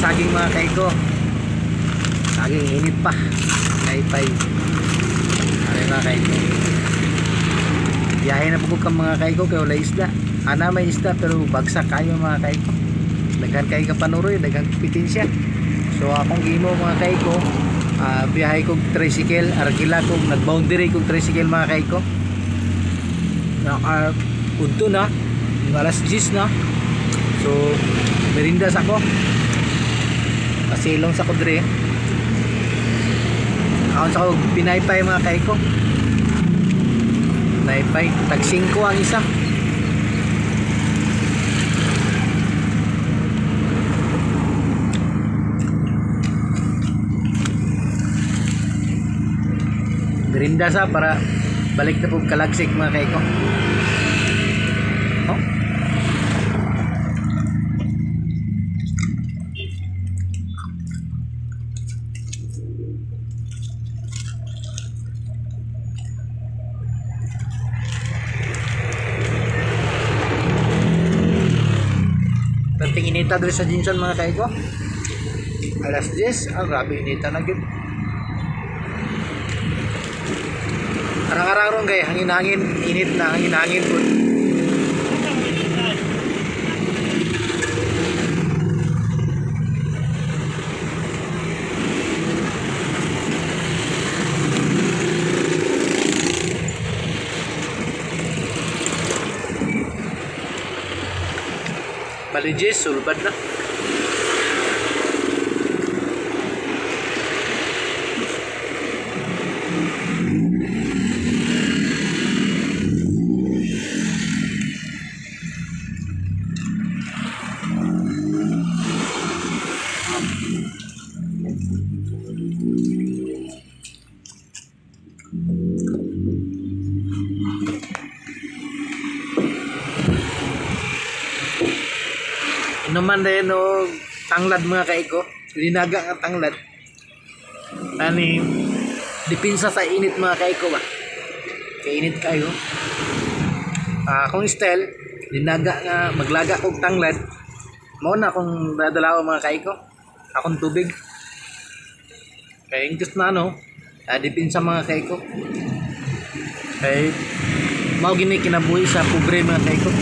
saging mga kaiko. Saging init pa. Naipay. Ano mga kaiko. Biyahe na po ka mga kaiko kaya wala isda. Ana may isda pero bagsak kayo mga kaiko. Daghan kayo kapanuroy, daghan pitensya. So akong gimo mga kaiko, biyahe kong tricycle, argila kong nag-boundary kong tricycle mga kaiko. Unto na, alas 10 na. So merindas ako. Pasilong sa kudre. Ako sa pinaypay mga kaiko. Pinaypay, tag 5 ang isa. Merinda sa para balik na po kalagsik mga kaiko. Oh. Tanting inita doon sa Jinson mga kaiko. Alas 10, grabe inita na yun. Arang-arang kay hangin-hangin, init na hangin-hangin po. Balijis, sulbad na. Naman din o tanglad mga kaiko, linaga nga tanglad. Ani dipinsa sa init mga kaiko ba. Kainit kayo. Kung style linaga nga maglaga kog tanglad. Mao na akong dadalaw mga kaiko. Akong tubig. Kay ingkis na dipinsa mga kaiko. Kay mao gini kinabuhi sa pobre mga kaiko.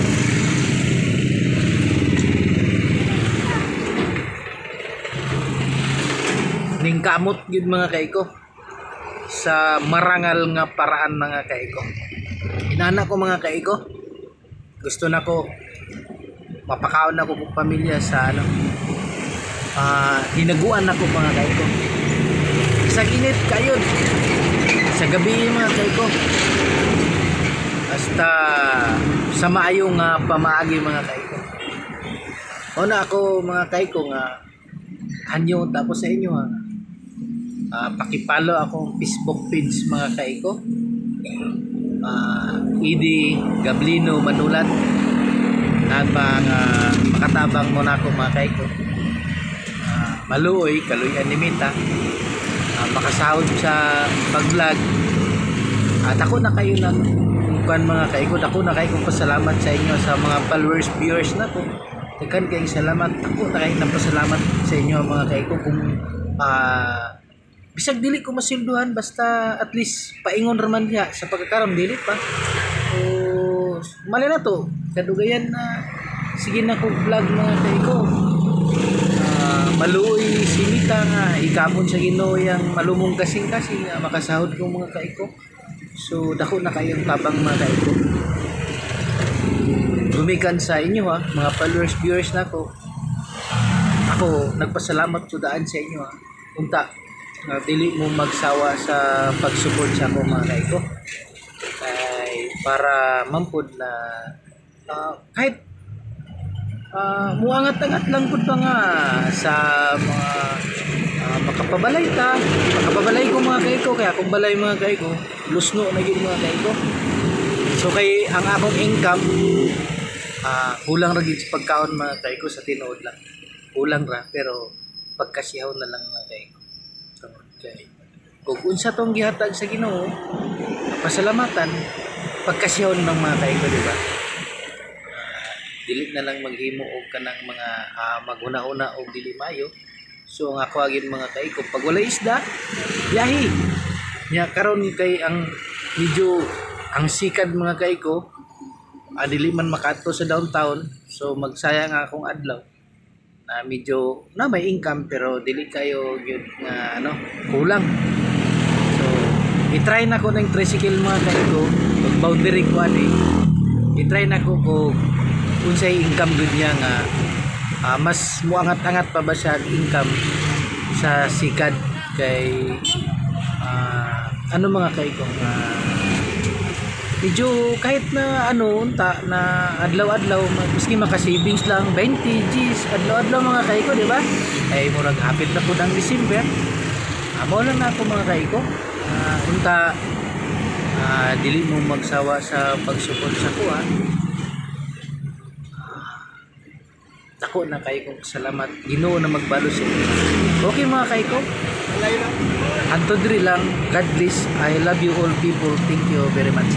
Ning kamot gid mga kaiko sa marangal nga paraan mga kaiko. Inana ko mga kaiko, gusto nako mapakaon ako kong pamilya sa hinaguan ako mga kaiko. Sa init kayon sa gabi mga kaiko, basta sa maayong pamaagi mga kaiko. Una ako mga kaiko nga hanyo tapos sa inyo pakipalo akong Facebook page mga kaiko. Idi Gablino Manulat at mga makatabang mo na ako mga kaiko. Maluoy Kaluyan Nimita, makasahod sa pag-vlog. At ako na kayo ng mga kaiko, ako na kayo pasalamat sa inyo sa mga followers, viewers na ko. Tekan kayong salamat, ako na kayo pasalamat sa inyo mga kaiko kung bisag dili ko masilduhan basta at least paingon raman diha sa pagkakaram dili pa. So mali na to kadugayan na sige na ko vlog mga kaiko. Maluoy simita nga ikapon sa Ginoo yang malumong kasing-kasing makasahod ko mga kaiko. So dako na kayong tabang mga kaiko. Gumikan sa inyo mga followers viewers na ko. Ako nagpasalamat ko daan sa inyo unta dili mo magsawa sa pag-support sa ako mga kaiko. Ay para mampud na kahit muangat-angat lang pud pa nga sa mga makapabalay ko mga kaiko. Kaya kung balay mga kaiko lusno na gyud mga kaiko. So kay ang akong income kulang ra gyud sa pagkaon mga kaiko sa tinuod lang. Kulang ra pero pagkasiyaw na lang mga kaiko. Okay. Kung unsa tong gihatag sa Ginoo, pasalamatan, pagkasiyaw ng mga kaiko, di ba? Dili na lang maghimo og kanang mga maghuna-una og dili mayo, So ang ako agin mga kaiko, pag wala isda, biyahe. Nya karon kay ang medyo ang sikad mga kaiko, dili man makaadto sa downtown, so magsayang akong adlaw. Na medyo na may income pero dili kayo gyud nga ano, kulang. So i-try na ko ng tricycle mga kaiko, pag boundary ko ani. I-try na ko kung unsay income gud niya nga mas muangat-angat pa ba siya ang income sa sikad kay ano mga kaiko medyo kahit na ano unta na adlaw-adlaw maski maka-savings lang 20 Gs adlaw-adlaw mga kaiko, di ba? Ay murag hapit na pud ang December. Amo lang na ako mga kaiko. Unta dili mo magsawa sa pagsupod sa kuha. Ako na kayo kong salamat. Ginoo na magbalo sa inyo. Okay mga kaiko. Anto diri lang. God bless. I love you all people. Thank you very much.